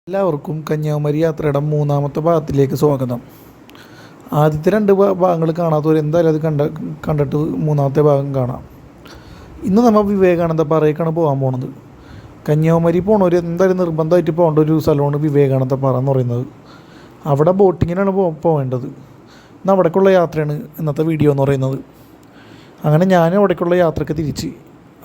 എല്ലാവർക്കും കന്യാകുമാരി യാത്രയുടെ മൂന്നാമത്തെ ഭാഗത്തിലേക്ക് സ്വാഗതം. ആദ്യത്തെ രണ്ട് ഭാഗങ്ങൾ കാണാത്തവർ എന്തായാലും അത് കണ്ടിട്ട് മൂന്നാമത്തെ ഭാഗം കാണാം. ഇന്ന് നമ്മൾ വിവേകാനന്ദ പാറയ്ക്കാണ് പോകാൻ പോണത്. കന്യാകുമാരി പോണവർ എന്തായാലും നിർബന്ധമായിട്ട് പോകേണ്ട ഒരു സ്ഥലമാണ് വിവേകാനന്ദ പാറ എന്ന് പറയുന്നത്. അവിടെ ബോട്ടിങ്ങിനാണ് പോകേണ്ടത്. ഇന്ന് അവിടേക്കുള്ള യാത്രയാണ് ഇന്നത്തെ വീഡിയോ എന്ന് പറയുന്നത്. അങ്ങനെ ഞാൻ അവിടേക്കുള്ള യാത്രയ്ക്ക് തിരിച്ച്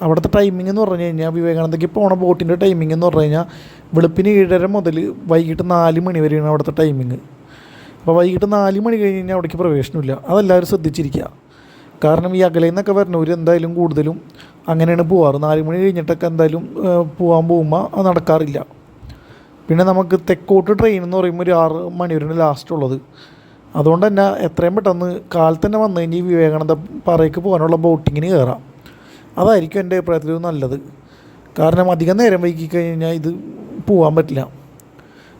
അവിടുത്തെ ടൈമിംഗ് എന്ന് പറഞ്ഞു കഴിഞ്ഞാൽ വിവേകാനന്ദയ്ക്ക് പോണ ബോട്ടിൻ്റെ ടൈമിംഗ് എന്ന് പറഞ്ഞു കഴിഞ്ഞാൽ വെളുപ്പിന് 7:30 മുതൽ വൈകിട്ട് 4 മണി വരെയാണ് അവിടുത്തെ ടൈമിങ്. അപ്പോൾ വൈകിട്ട് 4 മണി കഴിഞ്ഞ് കഴിഞ്ഞാൽ അവിടേക്ക് പ്രവേശനമില്ല. അതെല്ലാവരും ശ്രദ്ധിച്ചിരിക്കുക. കാരണം ഈ അകലയിൽ നിന്നൊക്കെ വരുന്നവർ എന്തായാലും കൂടുതലും അങ്ങനെയാണ് പോവാറ്. 4 മണി കഴിഞ്ഞിട്ടൊക്കെ എന്തായാലും പോകുമ്പോൾ അത് നടക്കാറില്ല. പിന്നെ നമുക്ക് തെക്കോട്ട് ട്രെയിൻ എന്ന് പറയുമ്പോൾ ഒരു 6 മണി വരെയാണ് ലാസ്റ്റ് ഉള്ളത്. അതുകൊണ്ട് തന്നെ എത്രയും പെട്ടെന്ന് കാലത്ത് തന്നെ വന്നു കഴിഞ്ഞാൽ ഈ വിവേകാനന്ദ പാറയ്ക്ക് പോകാനുള്ള ബോട്ടിങ്ങിന് കയറാം. അതായിരിക്കും എൻ്റെ അഭിപ്രായത്തിൽ നല്ലത്. കാരണം അധികം നേരം വൈകി കഴിഞ്ഞാൽ ഇത് പോകാൻ പറ്റില്ല.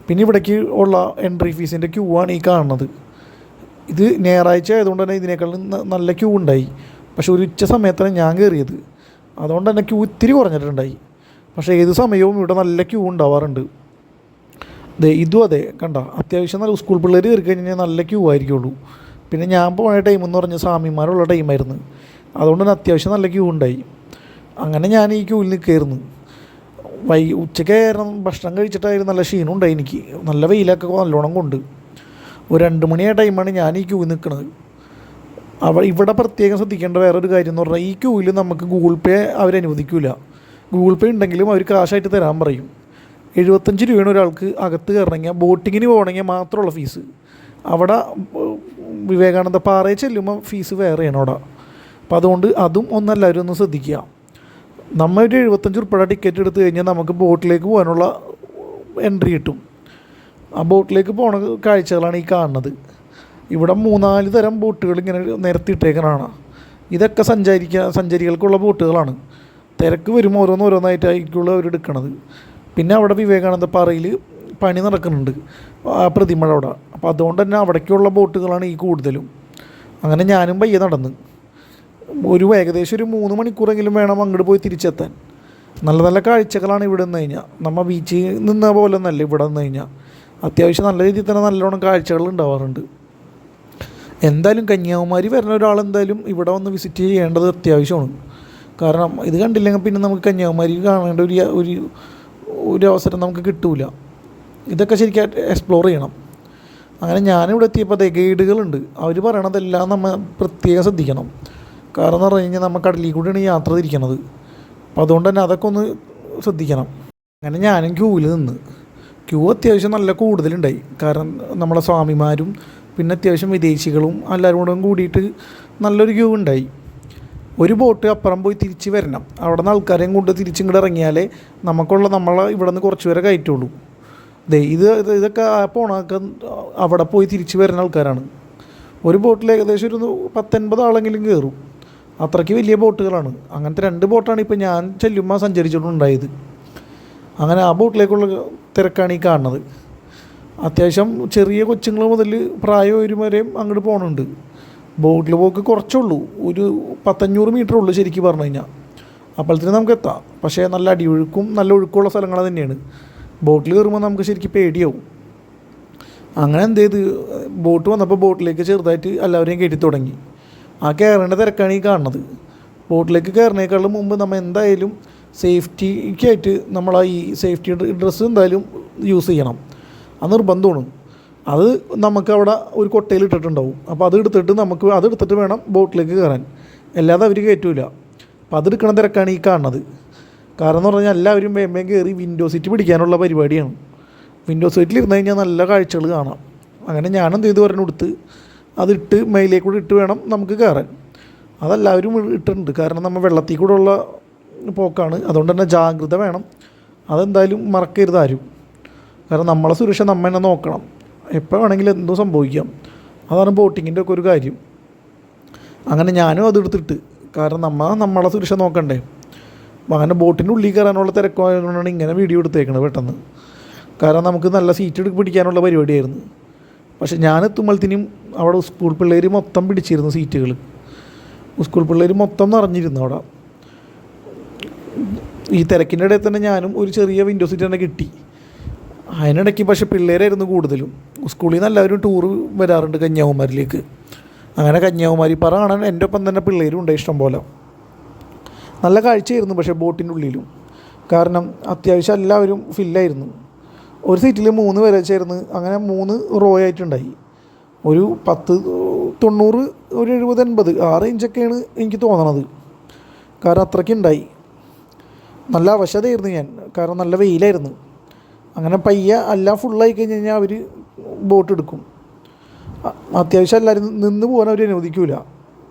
പിന്നെ ഇവിടേക്ക് ഉള്ള എൻട്രി ഫീസിൻ്റെ ക്യൂ ആണ് ഈ കാണുന്നത്. ഇത് ഞായറാഴ്ച ആയതുകൊണ്ട് തന്നെ ഇതിനേക്കാളും നല്ല ക്യൂ ഉണ്ടായി. പക്ഷേ ഒരു ഉച്ച സമയത്താണ് ഞാൻ കയറിയത്. അതുകൊണ്ട് തന്നെ ക്യൂ ഇത്തിരി കുറഞ്ഞിട്ടുണ്ടായി. പക്ഷേ ഏത് സമയവും ഇവിടെ നല്ല ക്യൂ ഉണ്ടാവാറുണ്ട്. ഇതും അതെ, കണ്ട അത്യാവശ്യം നല്ല സ്കൂൾ പിള്ളേർ കയറി കഴിഞ്ഞാൽ നല്ല ക്യൂ ആയിരിക്കുള്ളൂ. പിന്നെ ഞാൻ പോയ ടൈം എന്ന് പറഞ്ഞാൽ സ്വാമിമാരുള്ള ടൈമായിരുന്നു. അതുകൊണ്ട് തന്നെ അത്യാവശ്യം നല്ല ക്യൂ ഉണ്ടായി. അങ്ങനെ ഞാൻ ഈ ക്യൂവിൽ നിൽക്കുകയായിരുന്നു. ഉച്ചയ്ക്ക് ഭക്ഷണം കഴിച്ചിട്ടായിരുന്നു നല്ല ക്ഷീണം ഉണ്ടായി എനിക്ക്. നല്ല വെയിലൊക്കെ നല്ലോണം കൊണ്ട് ഒരു 2 മണിയായ ടൈമാണ് ഞാൻ ഈ ക്യൂവിൽ നിൽക്കുന്നത്. ഇവിടെ പ്രത്യേകം ശ്രദ്ധിക്കേണ്ട വേറൊരു കാര്യം എന്ന് പറഞ്ഞാൽ ഈ ക്യൂവിൽ നമുക്ക് ഗൂഗിൾ പേ അവരനുവദിക്കില്ല. ഗൂഗിൾ പേ ഉണ്ടെങ്കിലും അവർ കാശായിട്ട് തരാൻ പറയും. 75 രൂപയാണ് ഒരാൾക്ക് അകത്ത് കയറണമെങ്കിൽ. ബോട്ടിങ്ങിന് പോകണമെങ്കിൽ മാത്രമുള്ള ഫീസ്. അവിടെ വിവേകാനന്ദ പാറയിൽ ചെല്ലുമ്പോൾ ഫീസ് വേറെയാണ് അവിടെ. അപ്പോൾ അതുകൊണ്ട് അതും ഒന്നെല്ലാവരും ഒന്ന് ശ്രദ്ധിക്കുക. നമ്മൾ ഒരു 75 ഉറുപ്പിക ടിക്കറ്റ് എടുത്തു കഴിഞ്ഞാൽ നമുക്ക് ബോട്ടിലേക്ക് പോകാനുള്ള എൻട്രി കിട്ടും. ആ ബോട്ടിലേക്ക് പോണ കാഴ്ചകളാണ് ഈ കാണുന്നത്. ഇവിടെ 3-4 തരം ബോട്ടുകൾ ഇങ്ങനെ നിരത്തിയിട്ടേക്കാനാണ്. ഇതൊക്കെ സഞ്ചാരികൾക്കുള്ള ബോട്ടുകളാണ്. തിരക്ക് വരുമ്പോൾ ഓരോന്നായിട്ടായിരിക്കുള്ള അവർ എടുക്കണത്. പിന്നെ അവിടെ വിവേകാനന്ദ പാറയിൽ പണി നടക്കുന്നുണ്ട്, ആ പ്രതിമയുടെ അവിടെ. അപ്പോൾ അതുകൊണ്ട് തന്നെ അവിടേക്കുള്ള ബോട്ടുകളാണ് ഈ കൂടുതലും. അങ്ങനെ ഞാനും പയ്യെ നടന്ന് ഏകദേശം ഒരു 3 മണിക്കൂറെങ്കിലും വേണം അങ്ങോട്ട് പോയി തിരിച്ചെത്താൻ. നല്ല നല്ല കാഴ്ചകളാണ് ഇവിടെ നിന്ന് കഴിഞ്ഞാൽ. നമ്മൾ ബീച്ചിൽ നിന്ന പോലെ ഒന്നല്ല ഇവിടെ നിന്ന് കഴിഞ്ഞാൽ. അത്യാവശ്യം നല്ല രീതിയിൽ തന്നെ നല്ലോണം കാഴ്ചകൾ ഉണ്ടാവാറുണ്ട്. എന്തായാലും കന്യാകുമാരി വരുന്ന ഒരാളെന്തായാലും ഇവിടെ വന്ന് വിസിറ്റ് ചെയ്യേണ്ടത് അത്യാവശ്യമാണ്. കാരണം ഇത് കണ്ടില്ലെങ്കിൽ പിന്നെ നമുക്ക് കന്യാകുമാരി കാണേണ്ട ഒരു അവസരം നമുക്ക് കിട്ടൂല. ഇതൊക്കെ ശരിക്കും എക്സ്പ്ലോർ ചെയ്യണം. അങ്ങനെ ഞാനിവിടെ എത്തിയപ്പോൾ ഗൈഡുകളുണ്ട്. അവർ പറയണതെല്ലാം നമ്മൾ പ്രത്യേകം ശ്രദ്ധിക്കണം. കാരണം എന്ന് പറഞ്ഞു കഴിഞ്ഞാൽ നമ്മൾ കടലിൽ കൂടിയാണ് ഈ യാത്ര തിരിക്കണത്. അപ്പോൾ അതുകൊണ്ട് തന്നെ അതൊക്കെ ഒന്ന് ശ്രദ്ധിക്കണം. അങ്ങനെ ഞാനും ക്യൂവിൽ നിന്ന്. ക്യൂ അത്യാവശ്യം നല്ല കൂടുതലുണ്ടായി. കാരണം നമ്മളെ സ്വാമിമാരും പിന്നെ അത്യാവശ്യം വിദേശികളും എല്ലാവരും കൂടെ കൂടിയിട്ട് നല്ലൊരു ക്യൂ ഉണ്ടായി. ഒരു ബോട്ട് അപ്പുറം പോയി തിരിച്ച് വരണം. അവിടെ നിന്ന് ആൾക്കാരെയും കൊണ്ട് തിരിച്ചിങ്ങോട്ട് ഇറങ്ങിയാലേ നമ്മളെ ഇവിടെ നിന്ന് കുറച്ച് പേരെ കയറ്റുള്ളൂ. ഇതൊക്കെ പോണൊക്കെ അവിടെ പോയി തിരിച്ച് വരുന്ന ആൾക്കാരാണ്. ഒരു ബോട്ടിൽ ഏകദേശം ഒരു 10-50 ആളെങ്കിലും കയറും. അത്രയ്ക്ക് വലിയ ബോട്ടുകളാണ്. അങ്ങനത്തെ 2 ബോട്ടാണ് ഇപ്പോൾ ഞാൻ ചെല്ലുമ്പോൾ സഞ്ചരിച്ചിട്ടുണ്ടായത്. അങ്ങനെ ആ ബോട്ടിലേക്കുള്ള തിരക്കാണ് ഈ കാണുന്നത്. അത്യാവശ്യം ചെറിയ കൊച്ചുങ്ങൾ മുതൽ പ്രായം വരെയും അങ്ങോട്ട് പോകുന്നുണ്ട്. ബോട്ടിൽ പോക്ക് കുറച്ചുള്ളൂ, ഒരു 100-500 മീറ്റർ ഉള്ളൂ ശരിക്കും പറഞ്ഞു കഴിഞ്ഞാൽ. അപ്പോഴത്തേനും നമുക്ക് എത്താം. പക്ഷേ നല്ല അടിയൊഴുക്കും നല്ല ഒഴുക്കുള്ള സ്ഥലങ്ങൾ തന്നെയാണ്. ബോട്ടിൽ കയറുമ്പോൾ നമുക്ക് ശരിക്കും പേടിയാവും. അങ്ങനെ എന്ത് ചെയ്ത് ബോട്ട് വന്നപ്പോൾ ബോട്ടിലേക്ക് ചെറുതായിട്ട് എല്ലാവരെയും കയറ്റി തുടങ്ങി. ആ കയറേണ്ട തിരക്കാണ് ഈ കാണുന്നത്. ബോട്ടിലേക്ക് കയറുന്നതിനേക്കാളും മുമ്പ് നമ്മൾ എന്തായാലും സേഫ്റ്റിക്കായിട്ട് നമ്മൾ ഈ സേഫ്റ്റി ഡ്രസ്സ് എന്തായാലും യൂസ് ചെയ്യണം. അത് നിർബന്ധമാണ്. അത് നമുക്ക് അവിടെ ഒരു കൊട്ടയിൽ ഇട്ടിട്ടുണ്ടാവും. അപ്പോൾ അതെടുത്തിട്ട് വേണം ബോട്ടിലേക്ക് കയറാൻ. അല്ലാതെ അവർ കയറ്റൂല. അപ്പോൾ അതെടുക്കണ തിരക്കാണ് ഈ കാണുന്നത്. കാരണം എന്ന് പറഞ്ഞാൽ എല്ലാവരും വേഗം കയറി വിൻഡോ സീറ്റ് പിടിക്കാനുള്ള പരിപാടിയാണ്. വിൻഡോ സീറ്റിൽ ഇരുന്ന് കഴിഞ്ഞാൽ നല്ല കാഴ്ചകൾ കാണാം. അങ്ങനെ ഞാനെന്ത് ചെയ്ത് കൊടുത്ത് അതിട്ട് മേലേക്കൂടെ ഇട്ട് വേണം നമുക്ക് കയറാൻ. അതെല്ലാവരും ഇട്ടിട്ടുണ്ട്. കാരണം നമ്മൾ വെള്ളത്തിൽ കൂടെ ഉള്ള പോക്കാണ്. അതുകൊണ്ട് തന്നെ ജാഗ്രത വേണം. അതെന്തായാലും മറക്കരുത് ആരും. കാരണം നമ്മളെ സുരക്ഷ നമ്മൾ തന്നെ നോക്കണം. എപ്പോൾ വേണമെങ്കിലും എന്തോ സംഭവിക്കാം. അതാണ് ബോട്ടിങ്ങിൻ്റെ ഒക്കെ ഒരു കാര്യം. അങ്ങനെ ഞാനും അതെടുത്തിട്ട്, കാരണം നമ്മളെ സുരക്ഷ നോക്കണ്ടേ. അങ്ങനെ ബോട്ടിൻ്റെ ഉള്ളിൽ കയറാനുള്ള തിരക്കായതുകൊണ്ടാണ് ഇങ്ങനെ വീഡിയോ എടുത്തേക്കണത് പെട്ടെന്ന്. കാരണം നമുക്ക് നല്ല സീറ്റ് പിടിക്കാനുള്ള പരിപാടിയായിരുന്നു. പക്ഷെ ഞാൻ എത്തുമ്പോഴത്തേനും അവിടെ സ്കൂൾ പിള്ളേർ മൊത്തം പിടിച്ചിരുന്നു സീറ്റുകൾ. സ്കൂൾ പിള്ളേർ മൊത്തം നിറഞ്ഞിരുന്നു അവിടെ. ഈ തിരക്കിൻ്റെ ഇടയിൽ തന്നെ ഞാനും ഒരു ചെറിയ വിൻഡോ സീറ്റ് തന്നെ കിട്ടി. അതിനിടയ്ക്ക് പക്ഷേ പിള്ളേരായിരുന്നു കൂടുതലും. സ്കൂളിൽ നിന്ന് എല്ലാവരും ടൂറ് വരാറുണ്ട് കന്യാകുമാരിയിലേക്ക്. അങ്ങനെ കന്യാകുമാരി പാറ കാണാൻ എൻ്റെ ഒപ്പം തന്നെ പിള്ളേരും ഉണ്ട് ഇഷ്ടം പോലെ. നല്ല കാഴ്ചയായിരുന്നു പക്ഷേ ബോട്ടിൻ്റെ ഉള്ളിലും. കാരണം അത്യാവശ്യം എല്ലാവരും ഫില്ലായിരുന്നു. ഒരു സീറ്റിൽ 3 പേരെ ചേർന്ന് അങ്ങനെ 3 റോ ആയിട്ടുണ്ടായി. ഒരു 10-90, ഒരു 70-80 ആ റേഞ്ചൊക്കെയാണ് എനിക്ക് തോന്നണത്. കാരണം അത്രയ്ക്കുണ്ടായി. നല്ല അവശതയായിരുന്നു ഞാൻ, കാരണം നല്ല വെയിലായിരുന്നു. അങ്ങനെ പയ്യെ എല്ലാം ഫുള്ളായി കഴിഞ്ഞ് കഴിഞ്ഞാൽ അവർ ബോട്ട് എടുക്കും. അത്യാവശ്യം എല്ലാവരും നിന്ന് പോകാൻ അവർ അനുവദിക്കില്ല.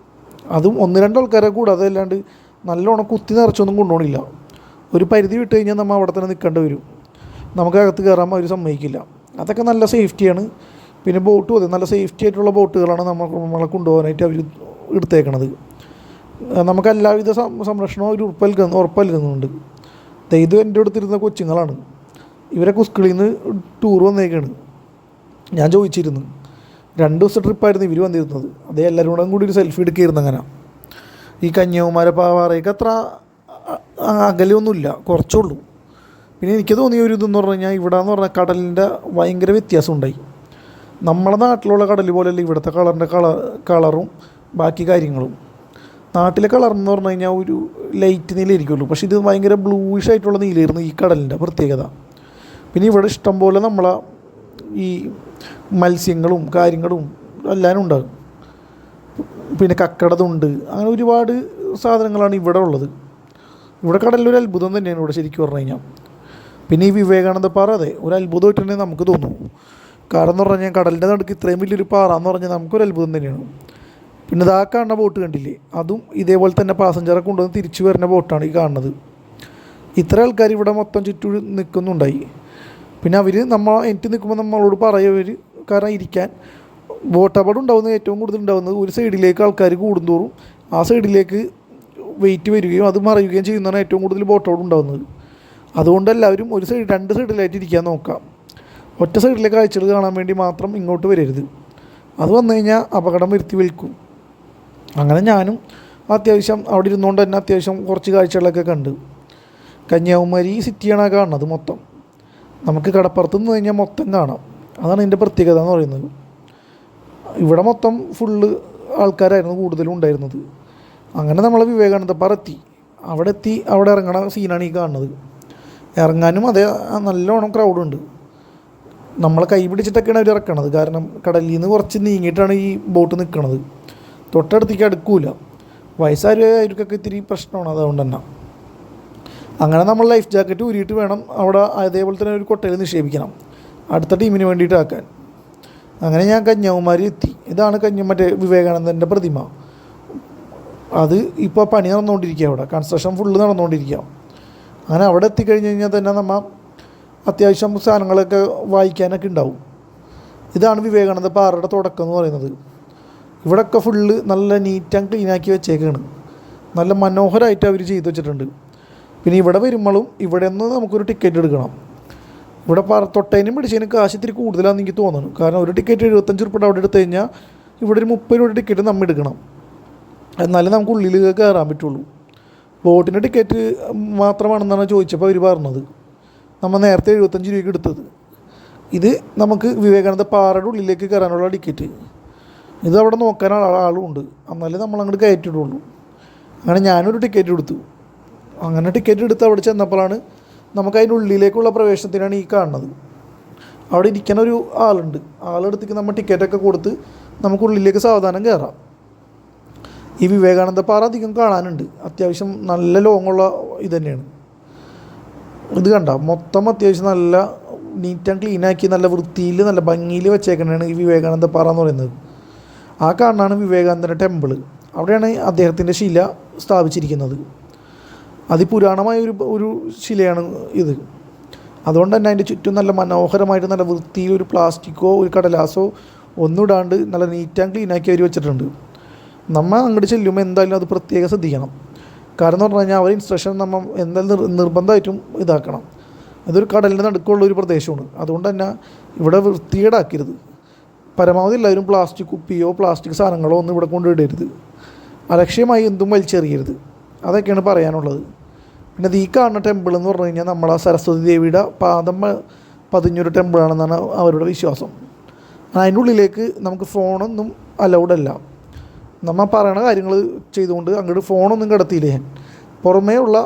അതും 1-2 ആൾക്കാരെ കൂടാതെ അല്ലാണ്ട് നല്ലോണം കുത്തി നിറച്ചൊന്നും കൊണ്ടുപോകണില്ല. ഒരു പരിധി വിട്ട് കഴിഞ്ഞാൽ നമ്മൾ അവിടെ തന്നെ നിൽക്കേണ്ടി വരും. നമുക്കകത്ത് കയറാൻ അവർ സമ്മതിക്കില്ല. അതൊക്കെ നല്ല സേഫ്റ്റിയാണ്. പിന്നെ ബോട്ടും അതെ, നല്ല സേഫ്റ്റി ആയിട്ടുള്ള ബോട്ടുകളാണ് നമ്മളെ കൊണ്ടുപോകാനായിട്ട് അവർ എടുത്തേക്കണത്. നമുക്ക് എല്ലാവിധ സംരക്ഷണവും അവർ ഉറപ്പ് നൽകുന്നുണ്ട്. ഇത് എൻ്റെ അടുത്തിരുന്ന കൊച്ചുങ്ങളാണ്. ഇവരൊക്കെ സ്കൂളിൽ നിന്ന് ടൂർ വന്നേക്കാണ്. ഞാൻ ചോദിച്ചിരുന്നു, 2 ദിവസത്തെ ട്രിപ്പായിരുന്നു ഇവർ വന്നിരുന്നത്. അതേ എല്ലാവരും കൂടി ഒരു സെൽഫി എടുക്കുകയായിരുന്നു. അങ്ങനെ ഈ കന്യാകുമാരി പാറയ്ക്ക് അത്ര അകലെയൊന്നുമില്ല, കുറച്ചുള്ളൂ. പിന്നെ എനിക്ക് തോന്നിയ ഒരു ഇതെന്ന് പറഞ്ഞു കഴിഞ്ഞാൽ ഇവിടെ എന്ന് പറഞ്ഞാൽ കടലിൻ്റെ ഭയങ്കര വ്യത്യാസം ഉണ്ടായി. നമ്മളെ നാട്ടിലുള്ള കടൽ പോലെയല്ല ഇവിടുത്തെ കളറും ബാക്കി കാര്യങ്ങളും. നാട്ടിലെ കളർ എന്ന് പറഞ്ഞു കഴിഞ്ഞാൽ ഒരു ലൈറ്റ് നീലയായിരിക്കുമല്ലോ, പക്ഷേ ഇത് ഭയങ്കര ബ്ലൂയിഷ് ആയിട്ടുള്ള നീലയായിരുന്നു ഈ കടലിൻ്റെ പ്രത്യേകത. പിന്നെ ഇവിടെ ഇഷ്ടം പോലെ നമ്മളെ ഈ മത്സ്യങ്ങളും കാര്യങ്ങളും എല്ലാം ഉണ്ടാകും. പിന്നെ കക്കടതുണ്ട്, അങ്ങനെ ഒരുപാട് സാധനങ്ങളാണ് ഇവിടെ ഉള്ളത്. ഇവിടെ കടലിലൊരു അത്ഭുതം തന്നെയാണ് ഇവിടെ ശരിക്കും പറഞ്ഞു കഴിഞ്ഞാൽ. പിന്നെ ഈ വിവേകാനന്ദ പാറ അതെ ഒരു അത്ഭുതമായിട്ടുണ്ടെങ്കിൽ നമുക്ക് തോന്നും. കാരണം എന്ന് പറഞ്ഞാൽ കടലിൻ്റെ നടുക്ക് ഇത്രയും വലിയൊരു പാറ എന്ന് പറഞ്ഞാൽ നമുക്കൊരു അത്ഭുതം തന്നെയാണ്. പിന്നെ ഇതാ കാണുന്ന ബോട്ട് കണ്ടില്ലേ, അതും ഇതേപോലെ തന്നെ പാസഞ്ചറെ കൊണ്ടുവന്ന് തിരിച്ചു വരുന്ന ബോട്ടാണ് ഈ കാണുന്നത്. ഇത്ര ആൾക്കാർ ഇവിടെ മൊത്തം ചുറ്റും നിൽക്കുന്നുണ്ടായി. പിന്നെ അവർ എനിക്ക് നിൽക്കുമ്പോൾ നമ്മളോട് പറയുക, കാരണം ഇരിക്കാൻ ബോട്ട് അപകടം ഉണ്ടാകുന്നത് ഏറ്റവും കൂടുതൽ ഉണ്ടാകുന്നത് ഒരു സൈഡിലേക്ക് ആൾക്കാർ കൂടുന്തോറും ആ സൈഡിലേക്ക് വെയിറ്റ് വരികയും അത് മറയുകയും ചെയ്യുന്നതാണ് ഏറ്റവും കൂടുതൽ ബോട്ട് അപകടം ഉണ്ടാകുന്നത്. അതുകൊണ്ട് എല്ലാവരും 2 സൈഡിലായിട്ട് ഇരിക്കാൻ നോക്കാം. ഒറ്റ സൈഡിലെ കാഴ്ചകൾ കാണാൻ വേണ്ടി മാത്രം ഇങ്ങോട്ട് വരരുത്. അത് വന്നു കഴിഞ്ഞാൽ അപകടം വരുത്തി വിൽക്കും. അങ്ങനെ ഞാനും അത്യാവശ്യം അവിടെ ഇരുന്നുകൊണ്ട് തന്നെ അത്യാവശ്യം കുറച്ച് കാഴ്ചകളൊക്കെ കണ്ട്. കന്യാകുമാരി സിറ്റിയാണ് കാണുന്നത് മൊത്തം. നമുക്ക് കടപ്പുറത്ത് നിന്ന് കഴിഞ്ഞാൽ മൊത്തം കാണാം. അതാണ് ഇതിൻ്റെ പ്രത്യേകത എന്ന് പറയുന്നത്. ഇവിടെ മൊത്തം ഫുള്ള് ആൾക്കാരായിരുന്നു കൂടുതലും ഉണ്ടായിരുന്നത്. അങ്ങനെ നമ്മൾ വിവേകാനന്ദ പാറ എത്തി. അവിടെ ഇറങ്ങണ സീനാണ് ഈ കാണുന്നത്. ഇറങ്ങാനും അതേ നല്ലോണം ക്രൗഡുണ്ട്. നമ്മളെ കൈ പിടിച്ചിട്ടൊക്കെയാണ് അവർ ഇറക്കണത്. കാരണം കടലിൽ നിന്ന് കുറച്ച് നീങ്ങിയിട്ടാണ് ഈ ബോട്ട് നിൽക്കണത്. തൊട്ടടുത്തേക്ക് അടുക്കൂല. വയസ്സായവർക്കൊക്കെ ഇത്തിരി പ്രശ്നമാണ്. അതുകൊണ്ട് തന്നെ അങ്ങനെ നമ്മൾ ലൈഫ് ജാക്കറ്റ് ഊരിയിട്ട് വേണം അവിടെ അതേപോലെ തന്നെ ഒരു കൊട്ടയിൽ നിക്ഷേപിക്കണം, അടുത്ത ടീമിന് വേണ്ടിയിട്ട് ആക്കാൻ. അങ്ങനെ ഞാൻ കന്യാകുമാരി എത്തി. ഇതാണ് മറ്റേ വിവേകാനന്ദൻ്റെ പ്രതിമ. അത് ഇപ്പോൾ പണി നടന്നുകൊണ്ടിരിക്കുക. അവിടെ കൺസ്ട്രക്ഷൻ ഫുള്ള് നടന്നുകൊണ്ടിരിക്കുക. അങ്ങനെ അവിടെ എത്തിക്കഴിഞ്ഞ് കഴിഞ്ഞാൽ തന്നെ നമ്മൾ അത്യാവശ്യം സാധനങ്ങളൊക്കെ വായിക്കാനൊക്കെ ഉണ്ടാവും. ഇതാണ് വിവേകാനന്ദ പാറയുടെ തുടക്കം എന്ന് പറയുന്നത്. ഇവിടെയൊക്കെ ഫുള്ള് നല്ല നീറ്റ് ആൻഡ് ക്ലീനാക്കി വെച്ചേക്കാണ്. നല്ല മനോഹരമായിട്ട് അവർ ചെയ്ത് വെച്ചിട്ടുണ്ട്. പിന്നെ ഇവിടെ വരുമ്പോഴും ഇവിടെ നിന്ന് നമുക്കൊരു ടിക്കറ്റ് എടുക്കണം. ഇവിടെ തൊട്ടതിനും പിടിച്ചതിനും കാശ് ഇത്തിരി കൂടുതലാണെന്ന് എനിക്ക് തോന്നുന്നു. കാരണം ഒരു ടിക്കറ്റ് 75 രൂപ അവിടെ എടുത്തു കഴിഞ്ഞാൽ ഇവിടെ ഒരു 30 രൂപ ടിക്കറ്റ് നമ്മൾ എടുക്കണം. എന്നാലും നമുക്ക് ഉള്ളിൽ കയറാൻ പറ്റുള്ളൂ. ബോട്ടിൻ്റെ ടിക്കറ്റ് മാത്രമാണെന്നാണ് ചോദിച്ചപ്പോൾ അവർ പറഞ്ഞത്. നമ്മൾ നേരത്തെ 75 രൂപയ്ക്ക് എടുത്തത്. ഇത് നമുക്ക് വിവേകാനന്ദ പാറയുടെ ഉള്ളിലേക്ക് കയറാനുള്ള ടിക്കറ്റ്. ഇത് അവിടെ നോക്കാൻ ആളുണ്ട്, എന്നാലേ നമ്മളങ്ങോട്ട് കയറ്റിയിടുള്ളൂ. അങ്ങനെ ഞാനൊരു ടിക്കറ്റ് എടുത്തു. അങ്ങനെ ടിക്കറ്റ് എടുത്ത് അവിടെ ചെന്നപ്പോഴാണ് നമുക്ക് അതിൻ്റെ ഉള്ളിലേക്കുള്ള പ്രവേശനത്തിനാണ് ഈ കാണുന്നത്. അവിടെ ഇരിക്കുന്ന ഒരു ആളുണ്ട്. ആളെടുത്തേക്ക് നമ്മൾ ടിക്കറ്റൊക്കെ കൊടുത്ത് നമുക്ക് ഉള്ളിലേക്ക് സാവധാനം കയറാം. ഈ വിവേകാനന്ദ പാറ അധികം കാണാനുണ്ട്. അത്യാവശ്യം നല്ല ലോങ്ങുള്ള ഇത് തന്നെയാണ്. ഇത് കണ്ട മൊത്തം അത്യാവശ്യം നല്ല നീറ്റ് ആൻഡ് ക്ലീനാക്കി നല്ല വൃത്തിയിൽ നല്ല ഭംഗിയിൽ വെച്ചേക്കുന്നതാണ് ഈ വിവേകാനന്ദ പാറ എന്ന് പറയുന്നത്. ആ കാണാനാണ് വിവേകാനന്ദൻ്റെ ടെമ്പിൾ. അവിടെയാണ് അദ്ദേഹത്തിൻ്റെ ശില സ്ഥാപിച്ചിരിക്കുന്നത്. അതിപുരാണമായ ഒരു ശിലയാണ് ഇത്. അതുകൊണ്ട് തന്നെ അതിൻ്റെ ചുറ്റും നല്ല മനോഹരമായിട്ട് നല്ല വൃത്തിയിൽ ഒരു പ്ലാസ്റ്റിക്കോ ഒരു കടലാസോ ഒന്നും ഇടാണ്ട് നല്ല നീറ്റ് ആൻഡ് ക്ലീനാക്കി അവർ വെച്ചിട്ടുണ്ട്. നമ്മൾ അങ്ങോട്ട് ചെല്ലുമ്പോൾ എന്തായാലും അത് പ്രത്യേകം ശ്രദ്ധിക്കണം. കാരണം എന്ന് പറഞ്ഞു കഴിഞ്ഞാൽ അവർ ഇൻസ്ട്രക്ഷൻ നമ്മൾ എന്തായാലും നിർബന്ധമായിട്ടും ഇതാക്കണം. അതൊരു കടലിൻ്റെ നടുക്കുള്ള ഒരു പ്രദേശമാണ്. അതുകൊണ്ട് തന്നെ ഇവിടെ വൃത്തികേടാക്കരുത്. പരമാവധി എല്ലാവരും പ്ലാസ്റ്റിക് കുപ്പിയോ പ്ലാസ്റ്റിക് സാധനങ്ങളോ ഒന്നും ഇവിടെ കൊണ്ടിടരുത്. അലക്ഷ്യമായി എന്തും വലിച്ചെറിയരുത്. അതൊക്കെയാണ് പറയാനുള്ളത്. പിന്നെ ഈ കാണുന്ന ടെമ്പിൾ എന്ന് പറഞ്ഞു കഴിഞ്ഞാൽ നമ്മളെ സരസ്വതി ദേവിയുടെ പാദം പതിഞ്ഞൊരു ടെമ്പിളാണെന്നാണ് അവരുടെ വിശ്വാസം. അതിൻ്റെ ഉള്ളിലേക്ക് നമുക്ക് ഫോണൊന്നും അലൗഡല്ല. നമ്മൾ പറയണ കാര്യങ്ങൾ ചെയ്തുകൊണ്ട് അങ്ങോട്ട് ഫോണൊന്നും കിടത്തിയില്ലേ. പുറമേ ഉള്ള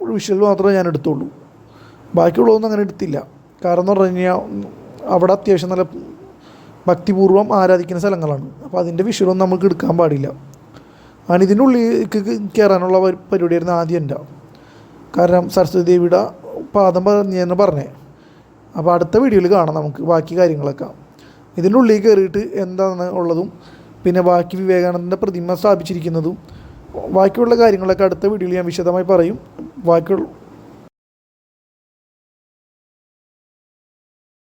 വിഷ്വൽ മാത്രമേ ഞാൻ എടുത്തുള്ളൂ, ബാക്കിയുള്ളതൊന്നും അങ്ങനെ എടുത്തില്ല. കാരണം എന്ന് പറഞ്ഞു കഴിഞ്ഞാൽ അവിടെ അത്യാവശ്യം നല്ല ഭക്തിപൂർവ്വം ആരാധിക്കുന്ന സ്ഥലങ്ങളാണ്. അപ്പോൾ അതിൻ്റെ വിഷ്വലൊന്നും നമുക്ക് എടുക്കാൻ പാടില്ല. അങ്ങനെ ഇതിൻ്റെ ഉള്ളിലേക്ക് കയറാനുള്ള പരിപാടിയായിരുന്നു ആദ്യം എൻ്റെ. കാരണം സരസ്വതി ദേവിയുടെ പാദം പറഞ്ഞെന്ന് പറഞ്ഞേ. അപ്പോൾ അടുത്ത വീഡിയോയിൽ കാണാം നമുക്ക് ബാക്കി കാര്യങ്ങളൊക്കെ. ഇതിൻ്റെ ഉള്ളിൽ കയറിയിട്ട് എന്താണ് ഉള്ളതും പിന്നെ ബാക്കി വിവേകാനന്ദൻ്റെ പ്രതിമ സ്ഥാപിച്ചിരിക്കുന്നതും ബാക്കിയുള്ള കാര്യങ്ങളൊക്കെ അടുത്ത വീഡിയോയിൽ ഞാൻ വിശദമായി പറയും. ബാക്കിയുള്ള